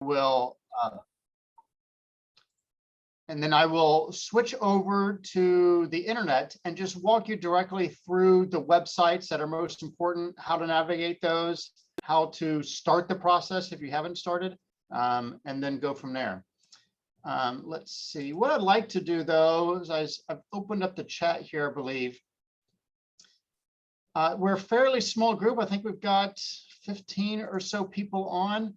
will switch over to the internet and just walk you directly through the websites that are most important, how to navigate those, how to start the process if you haven't started, and then go from there. Let's see. What I'd like to do, though, is I've opened up the chat here, I believe. We're a fairly small group. I think we've got 15 or so people on.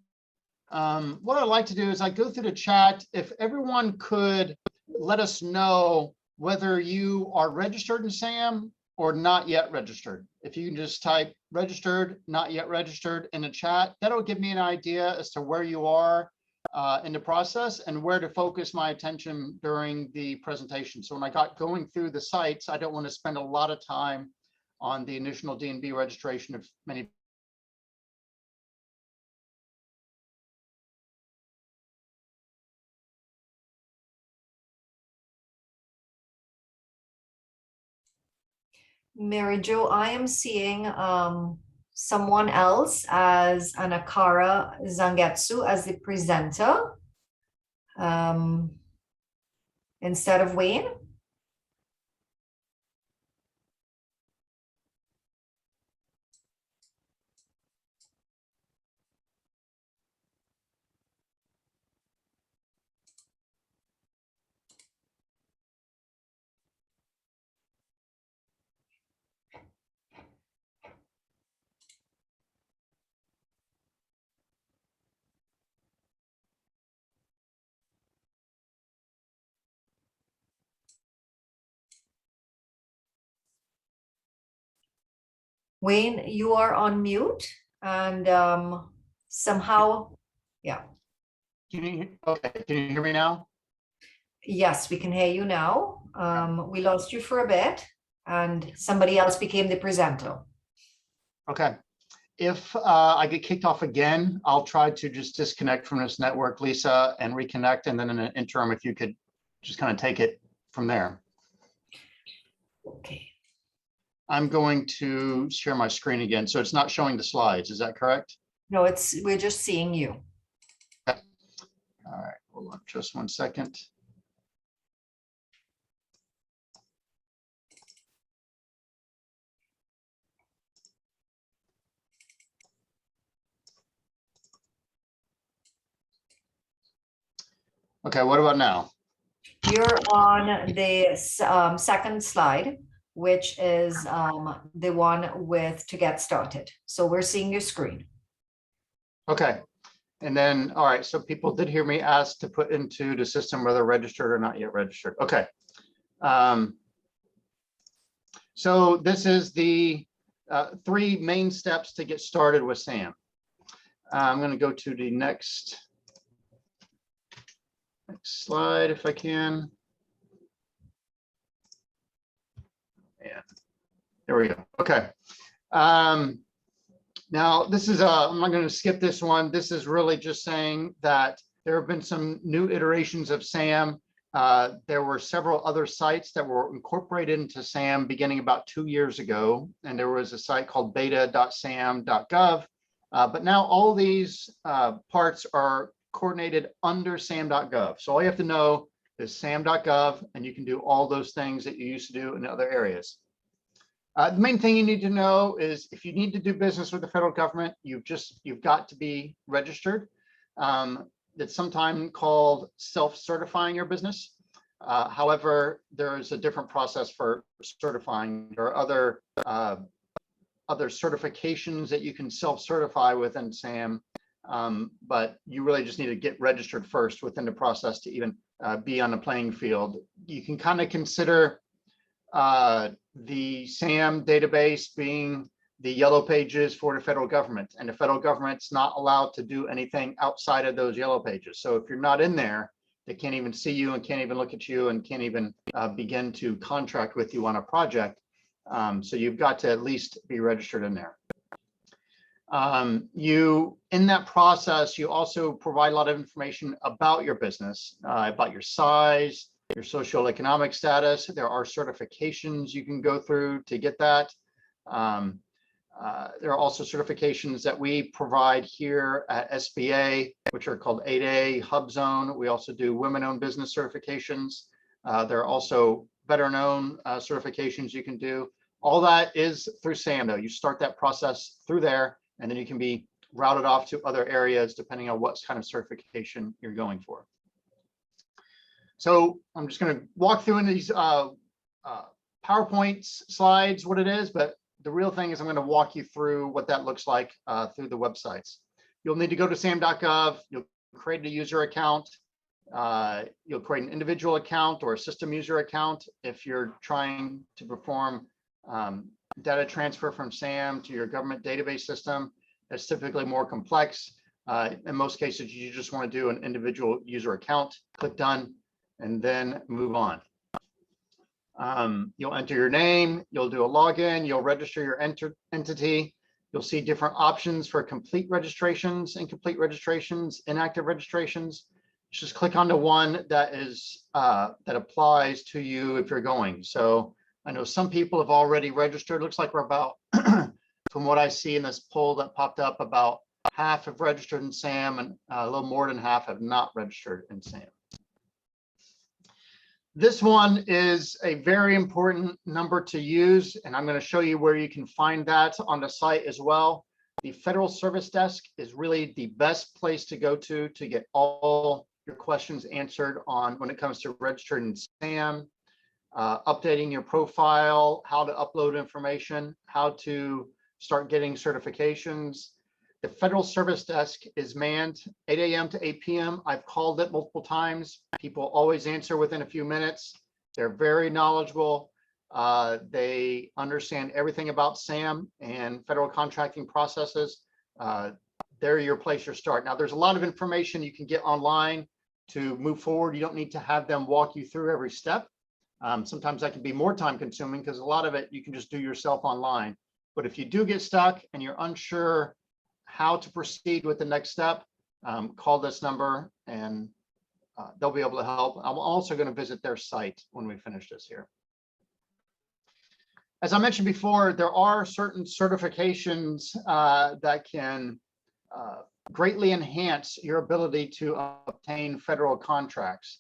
What I'd like to do is I go through the chat. If everyone could let us know whether you are registered in SAM or not yet registered. If you can just type registered, not yet registered in the chat, that'll give me an idea as to where you are in the process and where to focus my attention during the presentation. So when I got going through the sites, I don't want to spend a lot of time on the initial D&B registration of many. Mary Jo, I am seeing someone else as Anakara Zangetsu as the presenter instead of Wayne. Wayne, you are on mute and somehow, yeah. Okay, can you hear me now? Yes, we can hear you now. We lost you for a bit and somebody else became the presenter. Okay. If I get kicked off again, I'll try to just disconnect from this network, Lisa, and reconnect. And then in an interim, if you could just kind of take it from there. Okay. I'm going to share my screen again. So it's not showing the slides. Is that correct? No, we're just seeing you. Okay. All right, hold on just one second. Okay, what about now? You're on the second slide, which is the one with to get started. So we're seeing your screen. Okay. And then, all right, so people did hear me ask to put into the system whether registered or not yet registered. Okay. So this is the 3 main steps to get started with SAM. I'm going to go to the next slide if I can. Yeah, there we go. Okay. Now this is I'm not going to skip this one. This is really just saying that there have been some new iterations of SAM. There were several other sites that were incorporated into SAM beginning about 2 years ago, and there was a site called beta.sam.gov. But now all these parts are coordinated under Sam.gov. So all you have to know is Sam.gov, and you can do all those things that you used to do in other areas. The main thing you need to know is if you need to do business with the federal government, you've got to be registered. It's sometimes called self-certifying your business. However, there's a different process for certifying. There are other certifications that you can self-certify within SAM, but you really just need to get registered first within the process to even be on the playing field. You can kind of consider the SAM database being the yellow pages for the federal government, and the federal government's not allowed to do anything outside of those yellow pages. So if you're not in there, they can't even see you and can't even look at you and can't even begin to contract with you on a project. So you've got to at least be registered in there. In that process, you also provide a lot of information about your business, about your size, your socioeconomic status. There are certifications you can go through to get that. There are also certifications that we provide here at SBA, which are called 8A, Hubzone. We also do women-owned business certifications. There are also veteran-owned certifications you can do. All that is through SAM, though. You start that process through there, and then you can be routed off to other areas depending on what kind of certification you're going for. So I'm just going to walk through in these PowerPoint slides what it is, but the real thing is I'm going to walk you through what that looks like through the websites. You'll need to go to Sam.gov. You'll create a user account. You'll create an individual account or a system user account if you're trying to perform data transfer from SAM to your government database system. That's typically more complex. In most cases, you just want to do an individual user account, click done, and then move on. You'll enter your name, you'll do a login, you'll register your entity. You'll see different options for complete registrations, incomplete registrations, inactive registrations. Just click on the one that is that applies to you if you're going. So I know some people have already registered. Looks like we're about, from what I see in this poll that popped up, about half have registered in SAM and a little more than half have not registered in SAM. This one is a very important number to use, and I'm going to show you where you can find that on the site as well. The Federal Service Desk is really the best place to go to get all your questions answered on when it comes to registering in SAM, updating your profile, how to upload information, how to start getting certifications. The Federal Service Desk is manned 8 a.m. to 8 p.m. I've called it multiple times. People always answer within a few minutes. They're very knowledgeable. They understand everything about SAM and federal contracting processes. They're your place to start. Now, there's a lot of information you can get online to move forward. You don't need to have them walk you through every step. Sometimes that can be more time consuming because a lot of it you can just do yourself online. But if you do get stuck and you're unsure how to proceed with the next step, call this number and they'll be able to help. I'm also going to visit their site when we finish this here. As I mentioned before, there are certain certifications that can greatly enhance your ability to obtain federal contracts.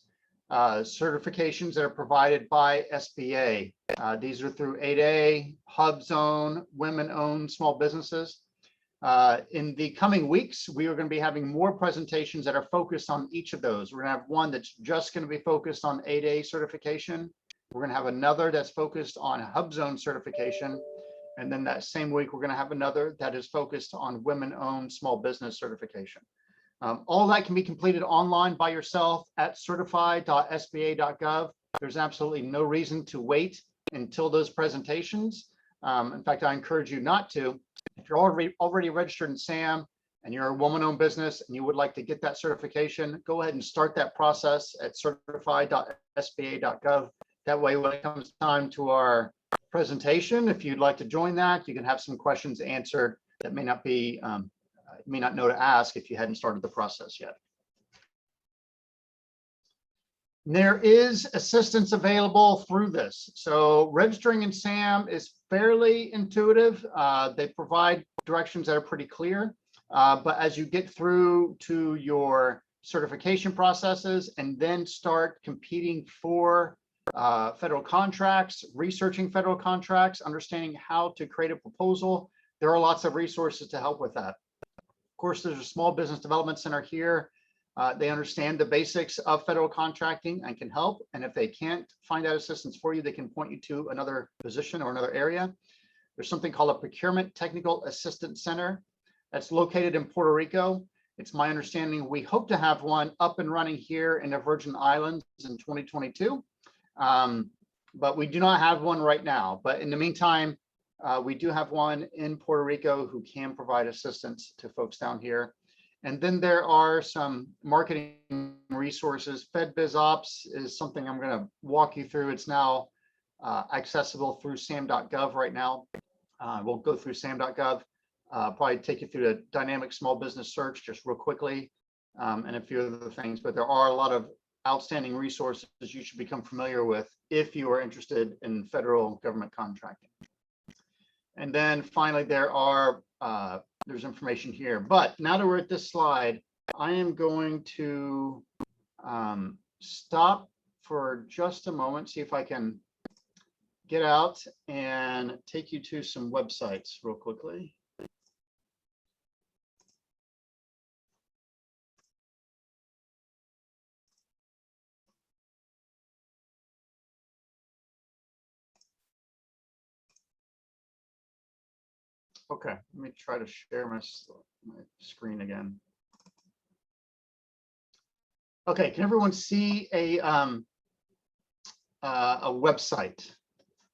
Certifications that are provided by SBA. These are through 8A, Hubzone, women-owned small businesses. In the coming weeks, we are going to be having more presentations that are focused on each of those. We're going to have one that's just going to be focused on 8A certification. We're going to have another that's focused on Hubzone certification. And then that same week, we're going to have another that is focused on women-owned small business certification. All that can be completed online by yourself at certify.sba.gov. There's absolutely no reason to wait until those presentations. In fact, I encourage you not to. If you're already registered in SAM and you're a woman-owned business and you would like to get that certification, go ahead and start that process at certify.sba.gov. That way, when it comes time to our presentation, if you'd like to join that, you can have some questions answered that may not be, you may not know to ask if you hadn't started the process yet. There is assistance available through this. So registering in SAM is fairly intuitive. They provide directions that are pretty clear. But as you get through to your certification processes and then start competing for federal contracts, researching federal contracts, understanding how to create a proposal, there are lots of resources to help with that. Of course, there's a small business development center here. They understand the basics of federal contracting and can help. And if they can't find that assistance for you, they can point you to another position or another area. There's something called a Procurement Technical Assistance Center that's located in Puerto Rico. It's my understanding we hope to have one up and running here in the Virgin Islands in 2022. But we do not have one right now. But in the meantime, we do have one in Puerto Rico who can provide assistance to folks down here. And then there are some marketing resources. FedBizOps is something I'm going to walk you through. It's now accessible through Sam.gov right now. We'll go through Sam.gov, probably take you through the dynamic small business search just real quickly, and a few other things. But there are a lot of outstanding resources you should become familiar with if you are interested in federal government contracting. And then finally, there's information here. But now that we're at this slide, I am going to stop for just a moment, see if I can get out and take you to some websites real quickly. Okay, let me try to share my screen again. Okay, can everyone see a website?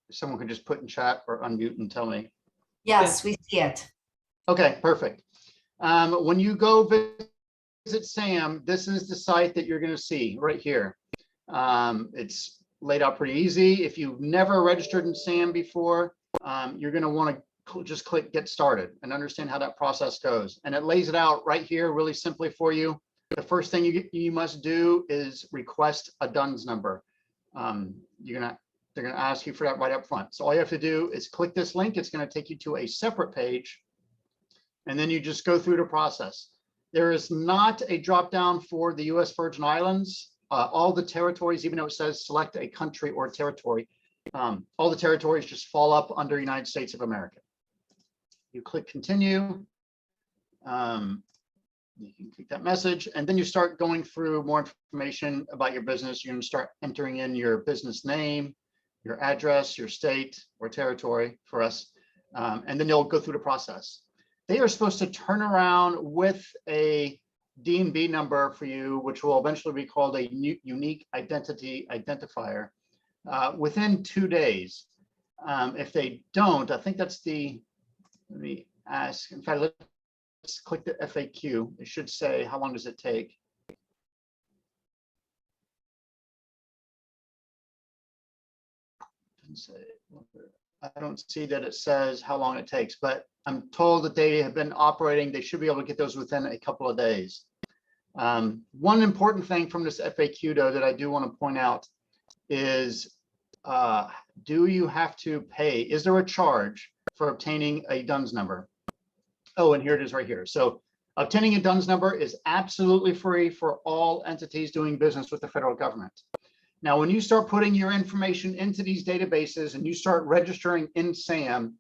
Someone can just put in chat or unmute and tell me. Yes, we see it. Okay, perfect. When you go visit SAM, this is the site that you're going to see right here. It's laid out pretty easy. If you've never registered in SAM before, you're going to want to just click get started and understand how that process goes. And it lays it out right here really simply for you. The first thing you must do is request a DUNS number. They're going to ask you for that right up front. So all you have to do is click this link. It's going to take you to a separate page, and then you just go through the process. There is not a drop down for the U.S. Virgin Islands. All the territories, even though it says select a country or territory, all the territories just fall up under United States of America. You click continue. You can click that message, and then you start going through more information about your business. You're going to start entering in your business name, your address, your state or territory for us, and then you'll go through the process. They are supposed to turn around with a D&B number for you, which will eventually be called a unique identity identifier within 2 days. If they don't, I think that's let me ask. In fact, let's click the FAQ. It should say, how long does it take? I don't see that it says how long it takes, but I'm told that they have been operating. They should be able to get those within a couple of days. One important thing from this FAQ, though, that I do want to point out is, do you have to pay? Is there a charge for obtaining a DUNS number? Oh, and here it is right here. So obtaining a DUNS number is absolutely free for all entities doing business with the federal government. Now, when you start putting your information into these databases and you start registering in SAM,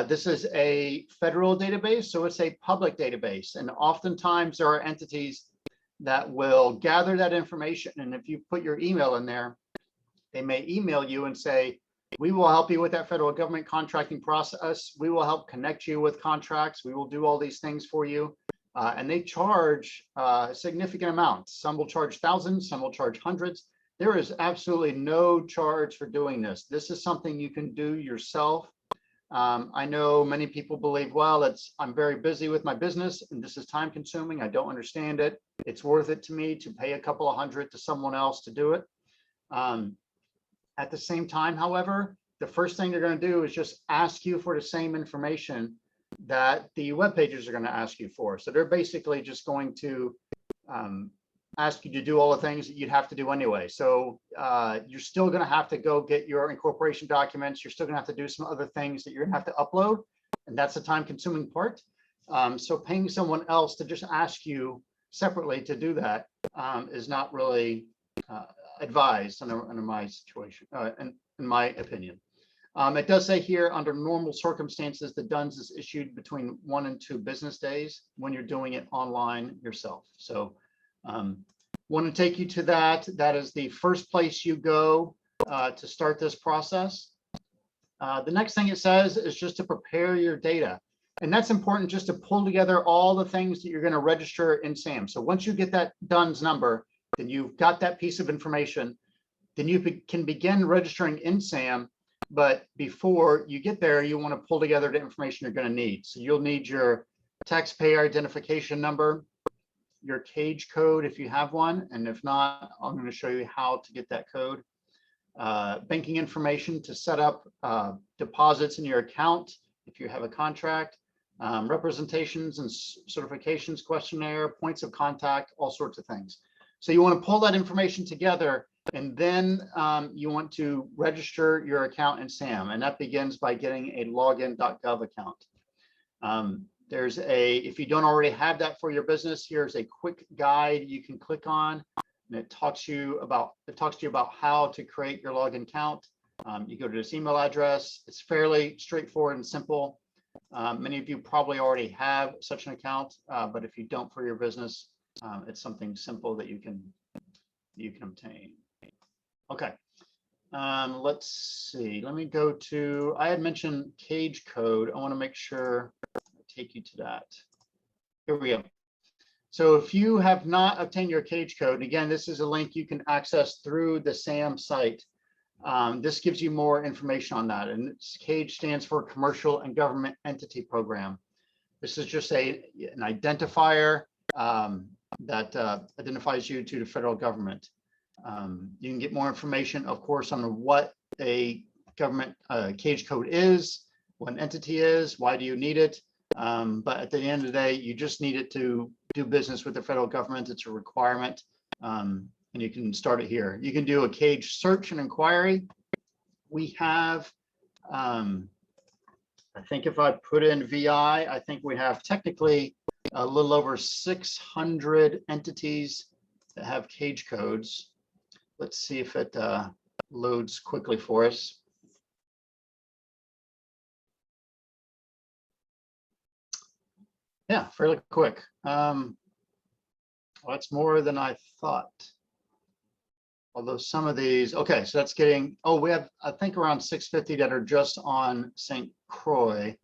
this is a federal database, so it's a public database. And oftentimes there are entities that will gather that information. And if you put your email in there, they may email you and say, we will help you with that federal government contracting process. We will help connect you with contracts. We will do all these things for you. And they charge significant amounts. Some will charge thousands, some will charge hundreds. There is absolutely no charge for doing this. This is something you can do yourself. I know many people believe, well, I'm very busy with my business and this is time consuming. I don't understand it. It's worth it to me to pay a couple of hundred to someone else to do it. At the same time, however, the first thing they're going to do is just ask you for the same information that the web pages are going to ask you for. So they're basically just going to ask you to do all the things that you'd have to do anyway. So you're still going to have to go get your incorporation documents. You're still going to have to do some other things that you're going to have to upload. And that's the time consuming part. So paying someone else to just ask you separately to do that is not really advised under my situation, in my opinion. It does say here, under normal circumstances, the DUNS is issued between 1 and 2 business days when you're doing it online yourself. So want to take you to that. That is the first place you go to start this process. The next thing it says is just to prepare your data. And that's important, just to pull together all the things that you're going to register in SAM. So once you get that DUNS number, then you've got that piece of information, then you can begin registering in SAM. But before you get there, you want to pull together the information you're going to need. So you'll need your taxpayer identification number, your cage code if you have one, and if not, I'm going to show you how to get that code. Banking information to set up deposits in your account if you have a contract, representations and certifications questionnaire, points of contact, all sorts of things. So you want to pull that information together And then you want to register your account in SAM, and that begins by getting a login.gov account. If you don't already have that for your business, here's a quick guide you can click on, and it talks to you about how to create your login account. You go to this email address. It's fairly straightforward and simple. Many of you probably already have such an account, but if you don't for your business, it's something simple that you can obtain. Okay, let's see. Let me go to, I had mentioned cage code. I want to make sure I take you to that. Here we go. So if you have not obtained your cage code, and again, this is a link you can access through the SAM site. This gives you more information on that. And CAGE stands for Commercial and Government Entity Program. This is just an identifier that identifies you to the federal government. You can get more information, of course, on what a government CAGE code is, what an entity is, why do you need it. But at the end of the day, you just need it to do business with the federal government. It's a requirement. And you can start it here. You can do a CAGE search and inquiry. We have, I think if I put in VI, I think we have technically a little over 600 entities that have CAGE codes. Let's see if it loads quickly for us. Yeah, fairly quick. Well, that's more than I thought. Although some of these, okay, so that's getting, we have, I think around 650 that are just on St. Croix.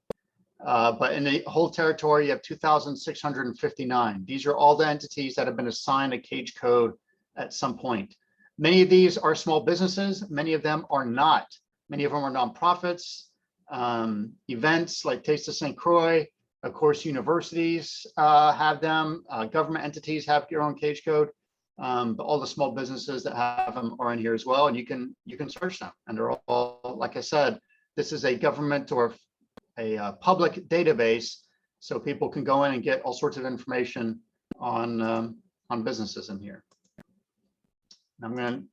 But in the whole territory, you have 2,659. These are all the entities that have been assigned a CAGE code at some point. Many of these are small businesses. Many of them are not. Many of them are nonprofits, events like Taste of St. Croix. Of course, universities have them. Government entities have your own CAGE code. But all the small businesses that have them are in here as well, and you can search them. And they're all, like I said, this is a government or a public database, so people can go in and get all sorts of information on businesses in here. And I'm going to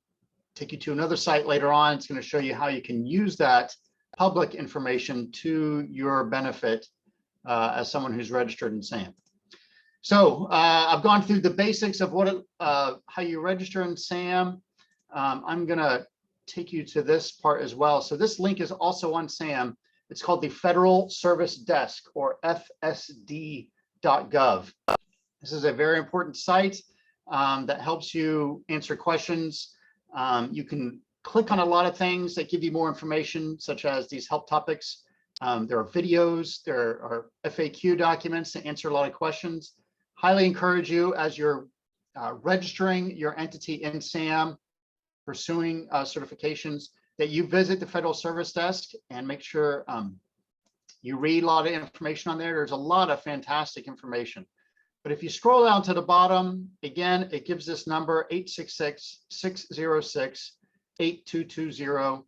take you to another site later on. It's going to show you how you can use that public information to your benefit as someone who's registered in SAM. So I've gone through the basics of how you register in SAM. I'm going to take you to this part as well. So this link is also on SAM. It's called the Federal Service Desk, or FSD.gov. This is a very important site that helps you answer questions. You can click on a lot of things that give you more information, such as these help topics. There are videos, there are FAQ documents to answer a lot of questions. Highly encourage you, as you're registering your entity in SAM, pursuing certifications, that you visit the Federal Service Desk and make sure you read a lot of information on there. There's a lot of fantastic information. But if you scroll down to the bottom, again, it gives this number 866-606-8220.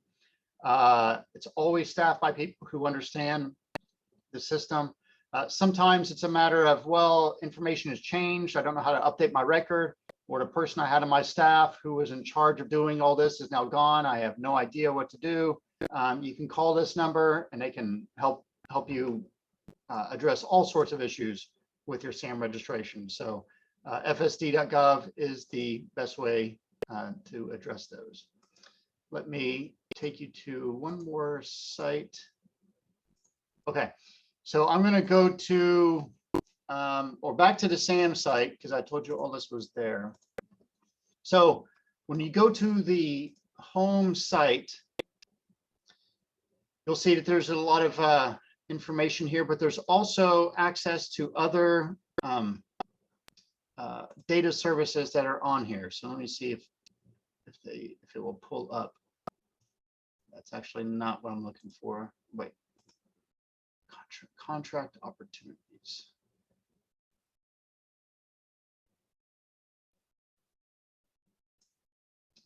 It's always staffed by people who understand the system. Sometimes it's a matter of, well, information has changed. I don't know how to update my record, or the person I had on my staff who was in charge of doing all this is now gone. I have no idea what to do. You can call this number and they can help you address all sorts of issues with your SAM registration. So FSD.gov is the best way to address those. Let me take you to one more site. Okay. So I'm going to go to, or back to the SAM site, because I told you all this was there. So when you go to the home site, you'll see that there's a lot of information here, but there's also access to other data services that are on here. So let me see if it will pull up. That's actually not what I'm looking for. Wait. Contract opportunities.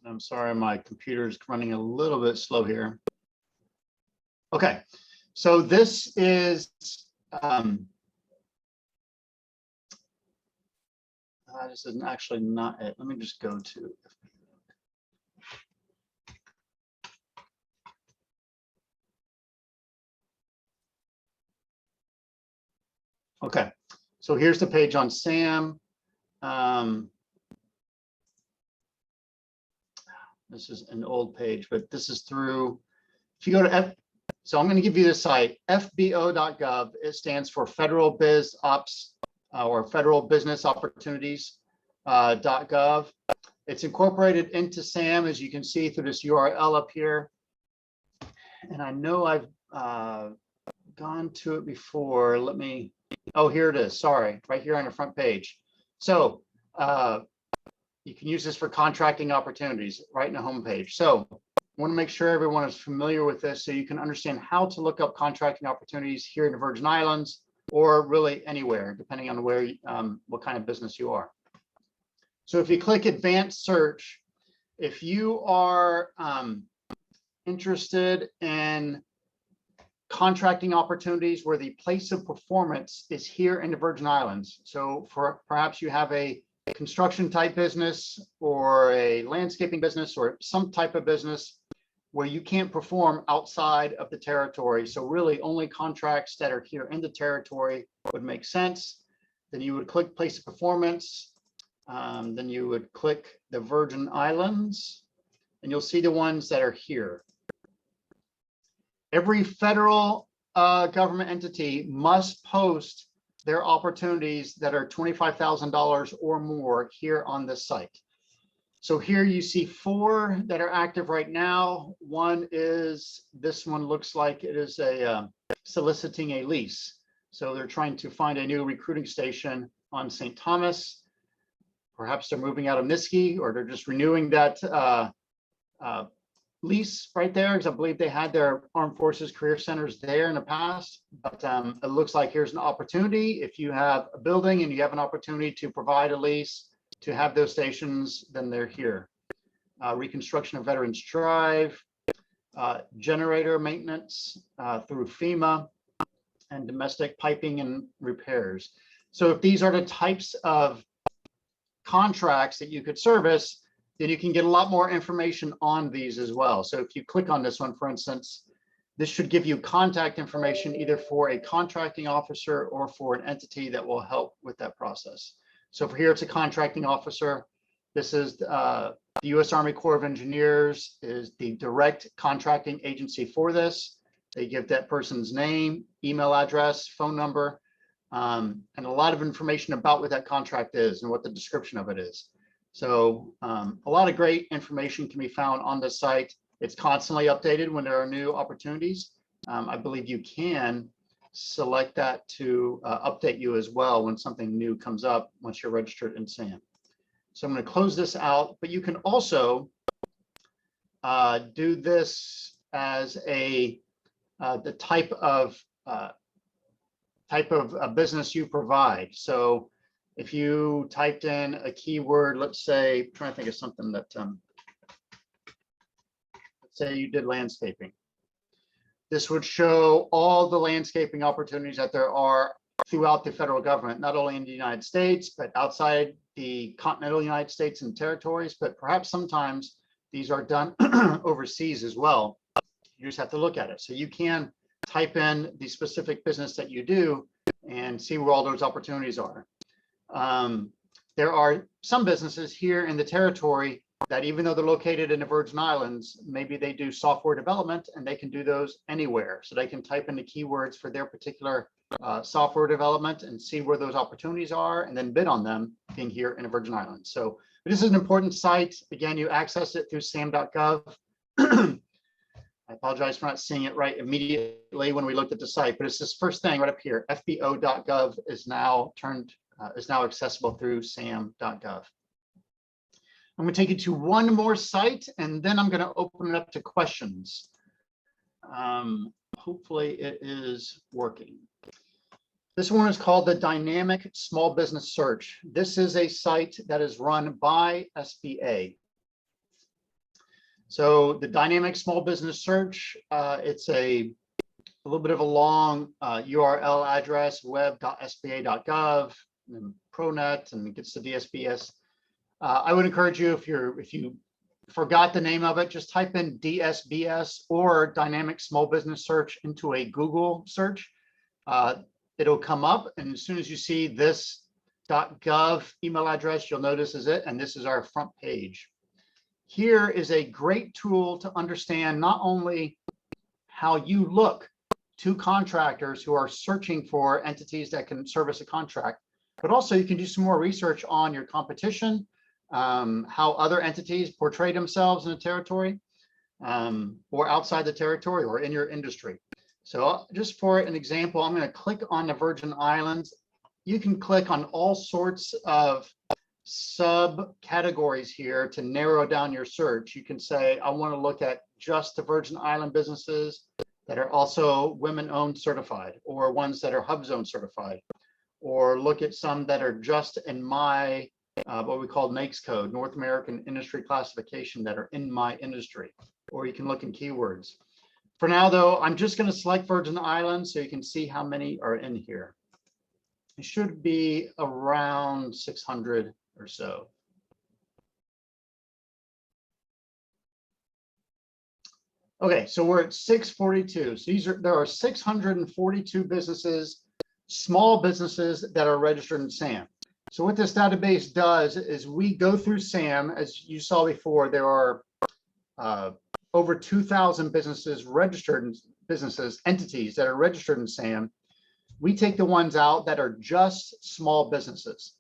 I'm sorry, my computer is running a little bit slow here. Okay, so this is this is actually not it. Let me just go to Okay, so here's the page on SAM. This is an old page, but this is through, if you go to so I'm going to give you the site, fbo.gov. It stands for Federal Biz Ops or Federal Business Opportunities .gov. It's incorporated into SAM, as you can see through this URL up here. And I know I've gone to it before. Let me, oh, here it is. Sorry, right here on the front page. So you can use this for contracting opportunities right in the homepage. So I want to make sure everyone is familiar with this so you can understand how to look up contracting opportunities here in the Virgin Islands or really anywhere, depending on where what kind of business you are. So if you click advanced search, if you are interested in contracting opportunities where the place of performance is here in the Virgin Islands. So perhaps you have a construction type business or a landscaping business or some type of business where you can't perform outside of the territory. So really only contracts that are here in the territory would make sense. Then you would click place of performance. Then you would click the Virgin Islands and you'll see the ones that are here. Every federal government entity must post their opportunities that are $25,000 or more here on this site. So here you see 4 that are active right now. One is, this one looks like it is a soliciting a lease. So they're trying to find a new recruiting station on St. Thomas. Perhaps they're moving out of Niski, or they're just renewing that lease right there, because I believe they had their Armed Forces Career Centers there in the past. But it looks like here's an opportunity. If you have a building and you have an opportunity to provide a lease to have those stations, then they're here. Reconstruction of Veterans Drive, generator maintenance through FEMA, and domestic piping and repairs. So if these are the types of contracts that you could service, then you can get a lot more information on these as well. So if you click on this one, for instance, this should give you contact information either for a contracting officer or for an entity that will help with that process. So for here, it's a contracting officer. This is the U.S. Army Corps of Engineers is the direct contracting agency for this. They give that person's name, email address, phone number, and a lot of information about what that contract is and what the description of it is. So a lot of great information can be found on this site. It's constantly updated when there are new opportunities. I believe you can select that to update you as well when something new comes up once you're registered in SAM. So I'm going to close this out, but you can also do this as a the type of business you provide. So if you typed in a keyword, let's say, I'm trying to think of something that, let's say you did landscaping. This would show all the landscaping opportunities that there are throughout the federal government, not only in the United States, but outside the continental United States and territories, but perhaps sometimes these are done overseas as well. You just have to look at it. So you can type in the specific business that you do and see where all those opportunities are. There are some businesses here in the territory that even though they're located in the Virgin Islands, maybe they do software development and they can do those anywhere. So they can type in the keywords for their particular software development and see where those opportunities are and then bid on them being here in the Virgin Islands. So this is an important site. Again, you access it through Sam.gov. I apologize for not seeing it right immediately when we looked at the site, but it's this first thing right up here. fbo.gov is now accessible through Sam.gov. I'm going to take you to one more site, and then I'm going to open it up to questions. Hopefully it is working. This one is called the Dynamic Small Business Search. This is a site that is run by SBA. So the Dynamic Small Business Search, it's a little bit of a long URL address, web.sba.gov, and pronet, and it gets to DSBS. I would encourage you, if you forgot the name of it, just type in DSBS or Dynamic Small Business Search into a Google search. it'll come up, and as soon as you see this .gov email address, you'll notice is it, and this is our front page. Here is a great tool to understand not only how you look to contractors who are searching for entities that can service a contract, but also you can do some more research on your competition, how other entities portray themselves in a territory, or outside the territory or in your industry. So just for an example, I'm going to click on the Virgin Islands. You can click on all sorts of subcategories here to narrow down your search. You can say, I want to look at just the Virgin Island businesses that are also women-owned certified, or ones that are Hubzone certified, or look at some that are just in my what we call NAICS code, North American Industry Classification, that are in my industry, or you can look in keywords. For now, though, I'm just going to select Virgin Islands so you can see how many are in here. It should be around 600 or so. Okay, so we're at 642. So there are 642 businesses, small businesses that are registered in SAM. So what this database does is we go through SAM. As you saw before, there are over 2,000 businesses registered, entities that are registered in SAM. We take the ones out that are just small businesses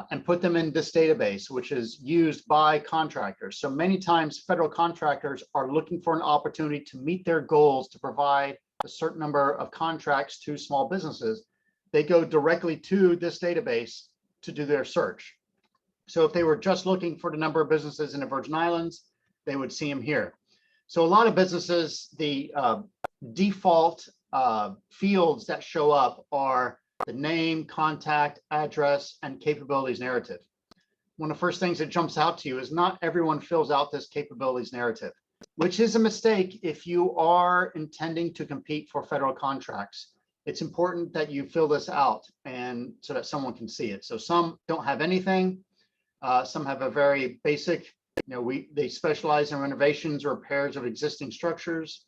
and put them in this database, which is used by contractors. So many times federal contractors are looking for an opportunity to meet their goals to provide a certain number of contracts to small businesses. They go directly to this database to do their search. So if they were just looking for the number of businesses in the Virgin Islands, they would see them here. So a lot of businesses, the default fields that show up are the name, contact, address, and capabilities narrative. One of the first things that jumps out to you is not everyone fills out this capabilities narrative, which is a mistake if you are intending to compete for federal contracts. It's important that you fill this out and so that someone can see it. So some don't have anything. Some have a very basic, they specialize in renovations or repairs of existing structures.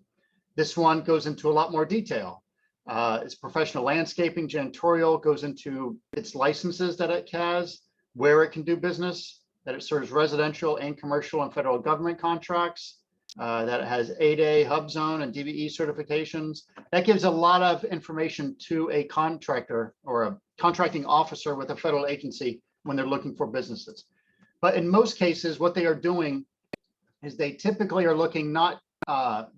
This one goes into a lot more detail. It's professional landscaping, janitorial, goes into its licenses that it has, where it can do business, that it serves residential and commercial and federal government contracts, that it has 8A, Hubzone, and DBE certifications. That gives a lot of information to a contractor or a contracting officer with a federal agency when they're looking for businesses. But in most cases, what they are doing is they typically are looking not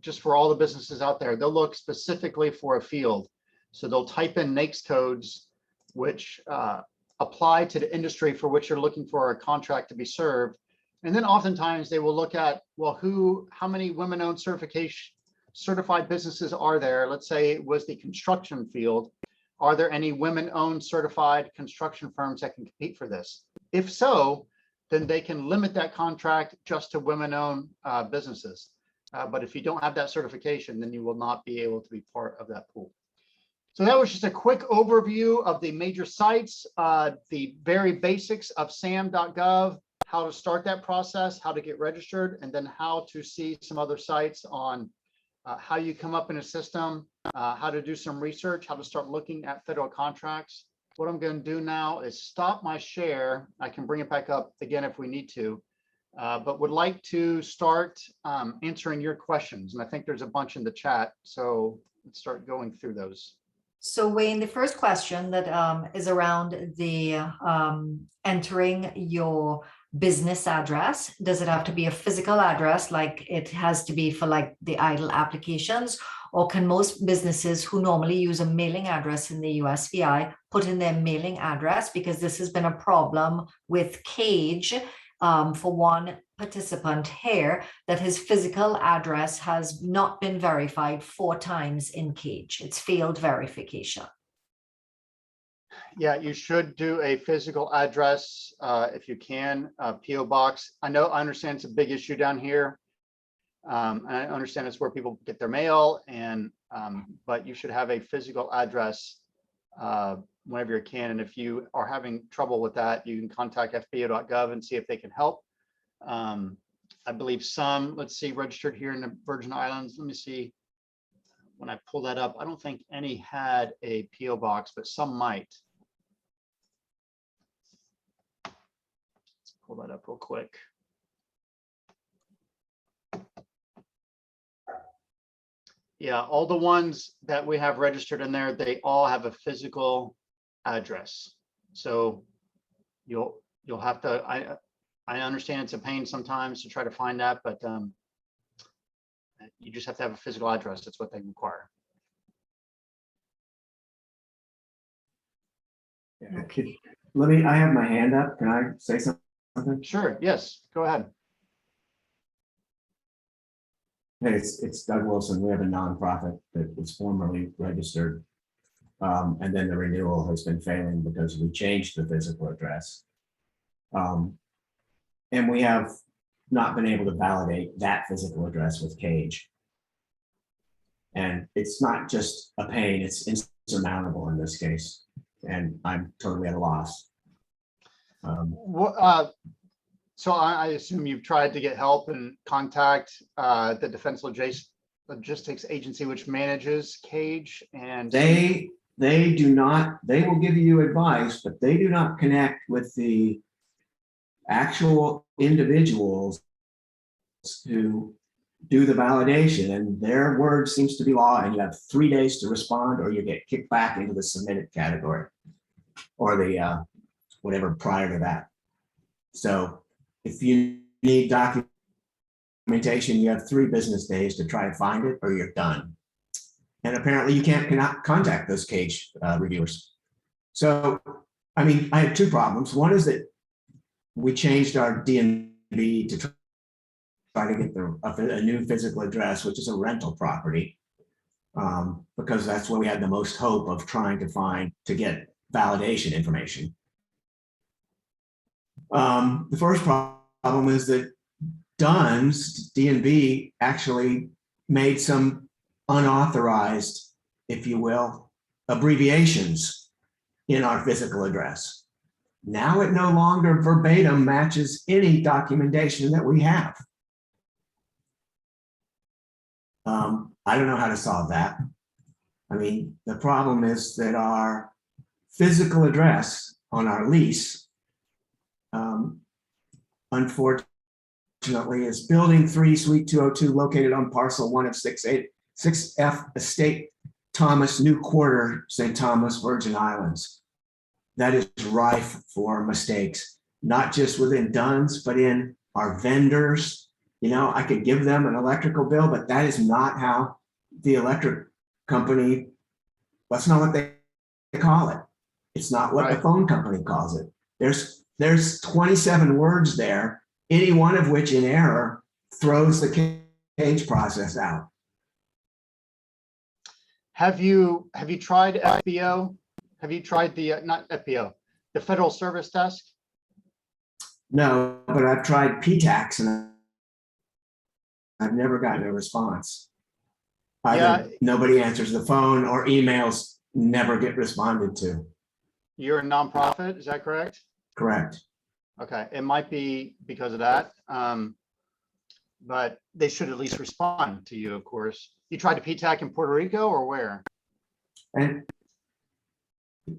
just for all the businesses out there. They'll look specifically for a field. So they'll type in NAICS codes, which apply to the industry for which you're looking for a contract to be served. And then oftentimes they will look at, well, how many women-owned certified businesses are there? Let's say it was the construction field. Are there any women-owned certified construction firms that can compete for this? If so, then they can limit that contract just to women-owned businesses. But if you don't have that certification, then you will not be able to be part of that pool. So that was just a quick overview of the major sites, the very basics of Sam.gov, how to start that process, how to get registered, and then how to see some other sites on how you come up in a system, how to do some research, how to start looking at federal contracts. What I'm going to do now is stop my share. I can bring it back up again if we need to, but would like to start answering your questions. And I think there's a bunch in the chat, so let's start going through those. So Wayne, the first question that is around the entering your business address. Does it have to be a physical address like it has to be for like the idle applications? Or can most businesses who normally use a mailing address in the USVI put in their mailing address? Because this has been a problem with Cage for one participant here, that his physical address has not been verified 4 times in Cage. It's failed verification. Yeah, you should do a physical address if you can, PO box. I understand it's a big issue down here. I understand it's where people get their mail, and but you should have a physical address whenever you can. And if you are having trouble with that, you can contact SBA.gov and see if they can help. I believe some, let's see, registered here in the Virgin Islands. Let me see. when I pulled that up, I don't think any had a PO box, but some might. Let's pull that up real quick. Yeah, all the ones that we have registered in there, they all have a physical address. So you'll have to, I understand it's a pain sometimes to try to find that, but you just have to have a physical address. That's what they require. Yeah, I have my hand up. Can I say something? Sure, yes, go ahead. Hey, it's Doug Wilson. We have a nonprofit that was formerly registered. And then the renewal has been failing because we changed the physical address. And we have not been able to validate that physical address with Cage. And it's not just a pain, it's insurmountable in this case. And I'm totally at a loss. So I assume you've tried to get help and contact the Defense Logistics Agency, which manages Cage, and They do not, they will give you advice, but they do not connect with the actual individuals who do the validation, and their word seems to be law, and you have 3 days to respond or you get kicked back into the submitted category or the whatever prior to that. So if you need documentation, you have 3 business days to try to find it or you're done. And apparently you cannot contact those Cage reviewers. So, I mean, I had 2 problems. One is that we changed our DNB to try to get a new physical address, which is a rental property, because that's where we had the most hope of trying to get validation information. The first problem is that Dunn's DNB actually made some unauthorized, if you will, abbreviations in our physical address. Now it no longer verbatim matches any documentation that we have. I don't know how to solve that. I mean, the problem is that our physical address on our lease, unfortunately, is Building 3, Suite 202, located on parcel 1 of 6F Estate Thomas, New Quarter, St. Thomas, Virgin Islands. That is rife for mistakes, not just within Dunn's, but in our vendors. You know, I could give them an electrical bill, but that is not how the electric company, that's not what they call it. It's not what the phone company calls it. There's 27 words there, any one of which in error throws the Cage process out. Have you tried FBO? Have you tried the not FBO, the Federal Service Desk? No, but I've tried PTAX and I've never gotten a response. Either nobody answers the phone or emails never get responded to. You're a nonprofit, is that correct? Correct. Okay, it might be because of that, but they should at least respond to you, of course. You tried to PTAC in Puerto Rico or where? And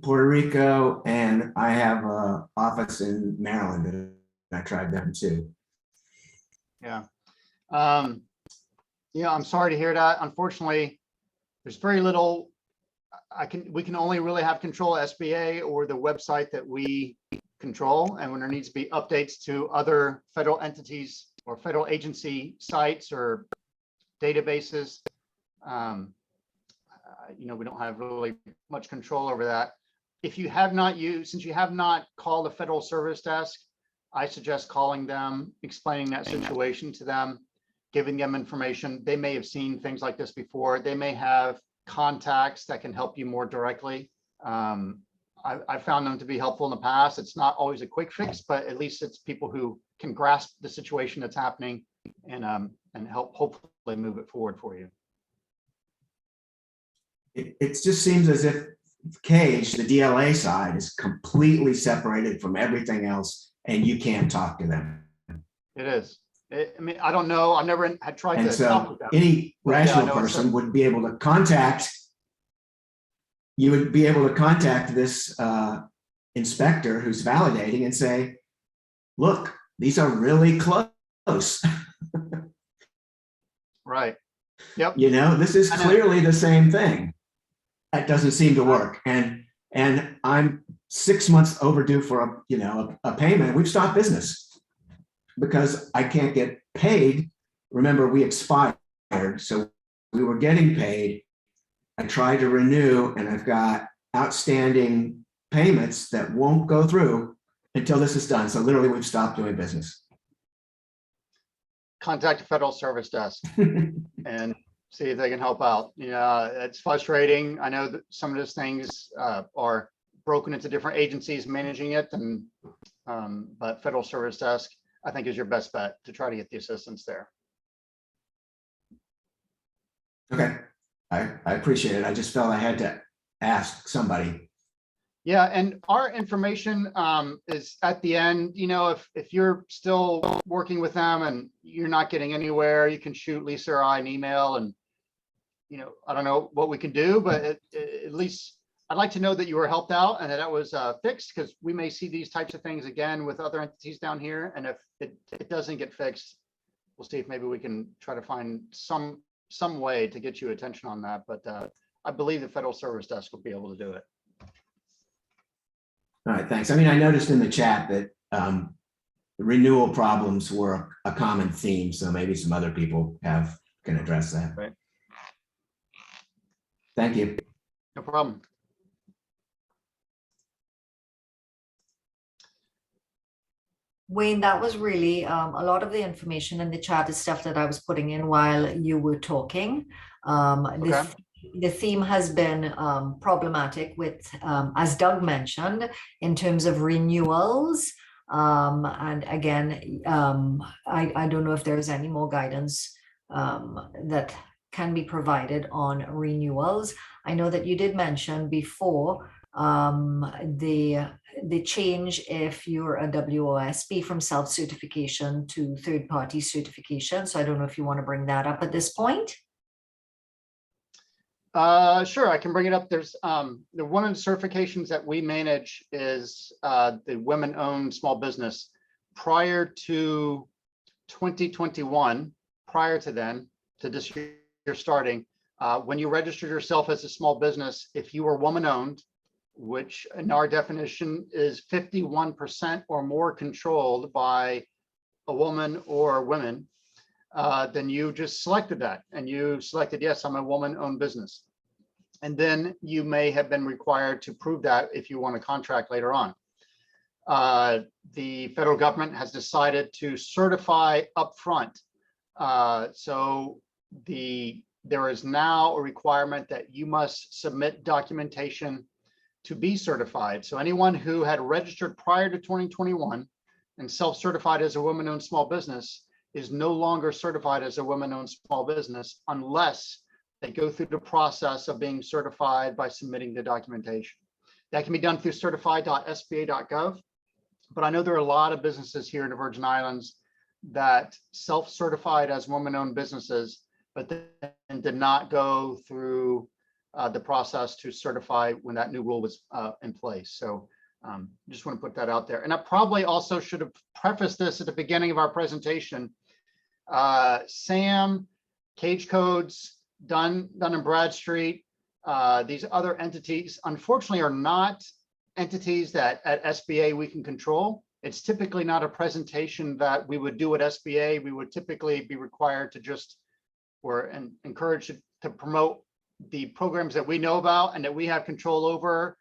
Puerto Rico, and I have an office in Maryland, and I tried them too. Yeah. Yeah, I'm sorry to hear that. Unfortunately, there's very little we can only really have control of SBA or the website that we control. And when there needs to be updates to other federal entities or federal agency sites or databases, you know, we don't have really much control over that. If you have not used, since you have not called the Federal Service Desk, I suggest calling them, explaining that situation to them, giving them information. They may have seen things like this before. They may have contacts that can help you more directly. I found them to be helpful in the past. It's not always a quick fix, but at least it's people who can grasp the situation that's happening and help hopefully move it forward for you. It just seems as if Cage, the DLA side, is completely separated from everything else, and you can't talk to them. It is. I mean, I don't know. I never had tried And to talk so with them. any But, yeah, I rational know it's person would be able to contact, you would be able to contact this inspector who's validating and say, look, these are really close. Right. Yep. You know, this is I know. clearly the same thing. That doesn't seem to work. And I'm 6 months overdue for a payment. We've stopped business because I can't get paid. Remember, we expired, so we were getting paid. I tried to renew, and I've got outstanding payments that won't go through until this is done. So literally, we've stopped doing business. Contact the Federal Service Desk and see if they can help out. Yeah, it's frustrating. I know that some of those things are broken into different agencies managing it, and but Federal Service Desk, I think, is your best bet to try to get the assistance there. Okay, I appreciate it. I just felt I had to ask somebody. Yeah, and our information is at the end. You know, if you're still working with them and you're not getting anywhere, you can shoot Lisa or I an email, and I don't know what we can do, but at least I'd like to know that you were helped out and that it was fixed, because we may see these types of things again with other entities down here. And if it doesn't get fixed, we'll see if maybe we can try to find some way to get you attention on that. But I believe the Federal Service Desk will be able to do it. All right, thanks. I mean, I noticed in the chat that renewal problems were a common theme, so maybe some other people can address that. Right. Thank you. No problem. Wayne, that was really a lot of the information in the chat is stuff that I was putting in while you were talking. Okay. The theme has been problematic with, as Doug mentioned, in terms of renewals. And again, I don't know if there's any more guidance that can be provided on renewals. I know that you did mention before the change if you're a WOSB from self-certification to third-party certification. So I don't know if you want to bring that up at this point. Sure, I can bring it up. There's the one of the certifications that we manage is the women-owned small business. Prior to 2021, prior to then, to this year starting, when you registered yourself as a small business, if you were woman-owned, which in our definition is 51% or more controlled by a woman or women, then you just selected that, and you selected, yes, I'm a woman-owned business. And then you may have been required to prove that if you want a contract later on. The federal government has decided to certify upfront. So there is now a requirement that you must submit documentation to be certified. So anyone who had registered prior to 2021 and self-certified as a woman-owned small business is no longer certified as a women-owned small business unless they go through the process of being certified by submitting the documentation. That can be done through certified.sba.gov. But I know there are a lot of businesses here in the Virgin Islands that self-certified as women-owned businesses, but then did not go through the process to certify when that new rule was in place. So just want to put that out there. And I probably also should have prefaced this at the beginning of our presentation. Sam, Cage Codes, Dun & Bradstreet, these other entities, unfortunately, are not entities that at SBA we can control. It's typically not a presentation that we would do at SBA. We would typically be required to just, or encouraged to promote the programs that we know about and that we have control over,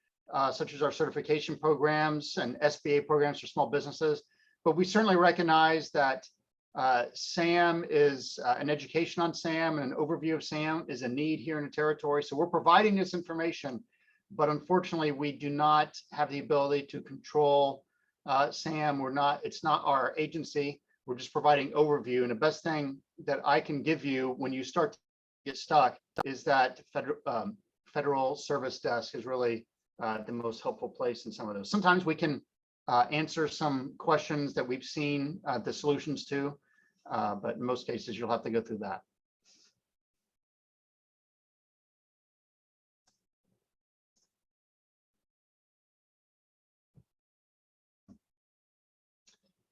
such as our certification programs and SBA programs for small businesses. But we certainly recognize that SAM is an education on SAM and an overview of SAM is a need here in the territory. So we're providing this information, but unfortunately we do not have the ability to control SAM. It's not our agency. We're just providing overview. And the best thing that I can give you when you start to get stuck is that Federal Service Desk is really the most helpful place in some of those. Sometimes we can answer some questions that we've seen the solutions to. but in most cases, you'll have to go through that.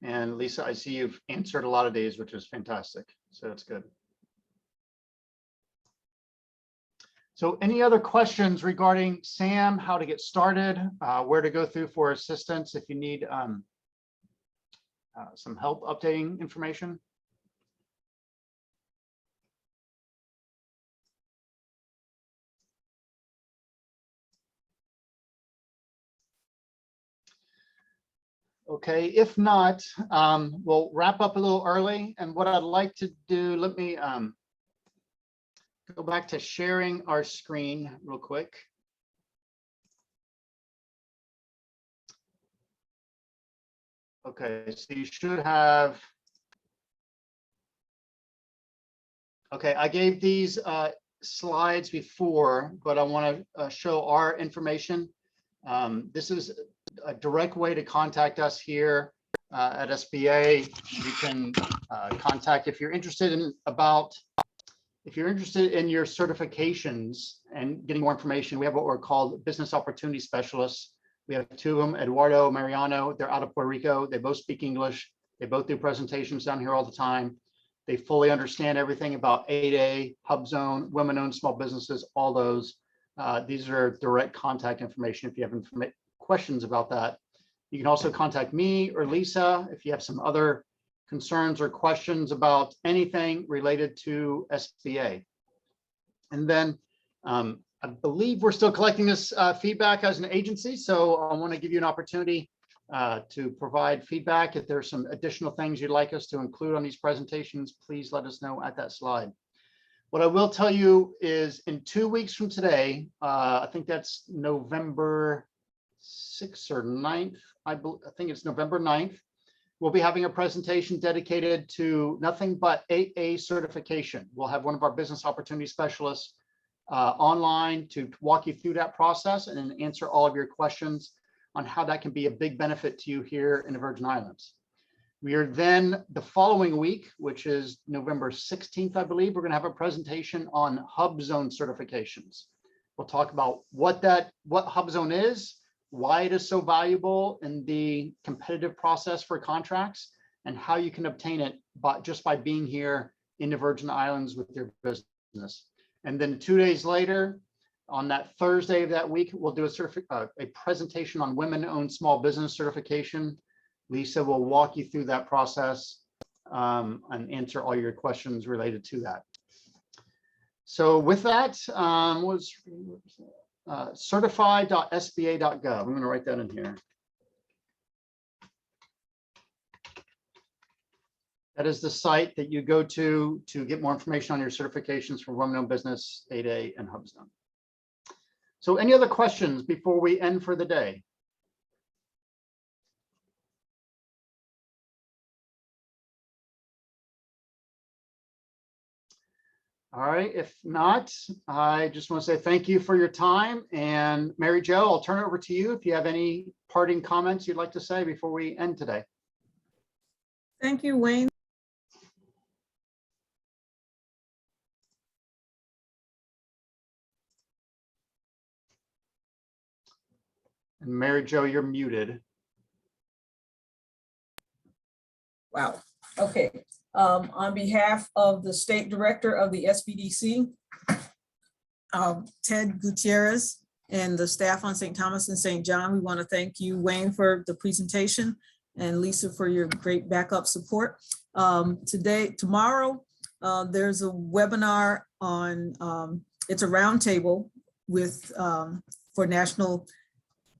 And Lisa, I see you've answered a lot of these, which is fantastic. So it's good. So any other questions regarding SAM, how to get started, where to go through for assistance if you need some help updating information? Okay, if not, we'll wrap up a little early. And what I'd like to do, let me go back to sharing our screen real quick. Okay, so you should have. Okay, I gave these slides before, but I want to show our information. This is a direct way to contact us here at SBA. You can contact if you're interested in your certifications and getting more information. We have what we're called business opportunity specialists. We have two of them, Eduardo, Mariano. They're out of Puerto Rico. They both speak English. They both do presentations down here all the time. They fully understand everything about 8A, Hubzone, women-owned small businesses, all those. These are direct contact information if you have questions about that. You can also contact me or Lisa if you have some other concerns or questions about anything related to SBA. And then I believe we're still collecting this feedback as an agency. So I want to give you an opportunity to provide feedback. If there's some additional things you'd like us to include on these presentations, please let us know at that slide. What I will tell you is in 2 weeks from today, I think that's November 6th or 9th. I think it's November 9th. We'll be having a presentation dedicated to nothing but 8A certification. We'll have one of our business opportunity specialists online to walk you through that process and then answer all of your questions on how that can be a big benefit to you here in the Virgin Islands. We are then the following week, which is November 16th, I believe, we're going to have a presentation on Hubzone certifications. We'll talk about what Hubzone is, why it is so valuable in the competitive process for contracts, and how you can obtain it just by being here in the Virgin Islands with your business. And then 2 days later, on that Thursday of that week, we'll do a presentation on women-owned small business certification. Lisa will walk you through that process and answer all your questions related to that. So with that, certified.sba.gov. I'm going to write that in here. That is the site that you go to get more information on your certifications for women-owned business, 8A, and Hubzone. So any other questions before we end for the day? All right, if not, I just want to say thank you for your time. And Mary Jo, I'll turn it over to you if you have any parting comments you'd like to say before we end today. Thank you, Wayne. And Mary Jo, you're muted. Wow. Okay. On behalf of the State Director of the SBDC, Ted Gutierrez, and the staff on St. Thomas and St. John, we want to thank you, Wayne, for the presentation, and Lisa for your great backup support. Tomorrow, there's a webinar on, it's a roundtable with for National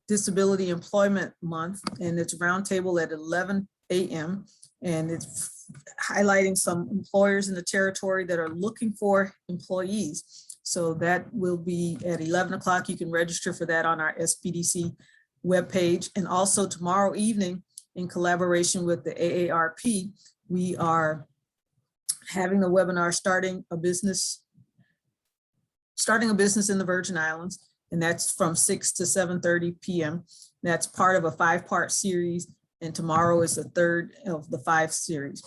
Disability Employment Month, and it's a roundtable at 11 a.m. and it's highlighting some employers in the territory that are looking for employees. So that will be at 11 o'clock. You can register for that on our SBDC webpage. And also tomorrow evening, in collaboration with the AARP, we are having a webinar starting a business in the Virgin Islands. And that's from 6 to 7:30 p.m. That's part of a 5-part series. And tomorrow is the third of the 5 series.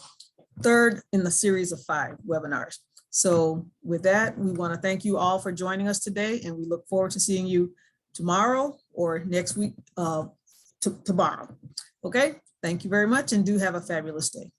third in the series of 5 webinars. So with that, we want to thank you all for joining us today, and we look forward to seeing you tomorrow or next week, tomorrow. Okay, thank you very much, and do have a fabulous day.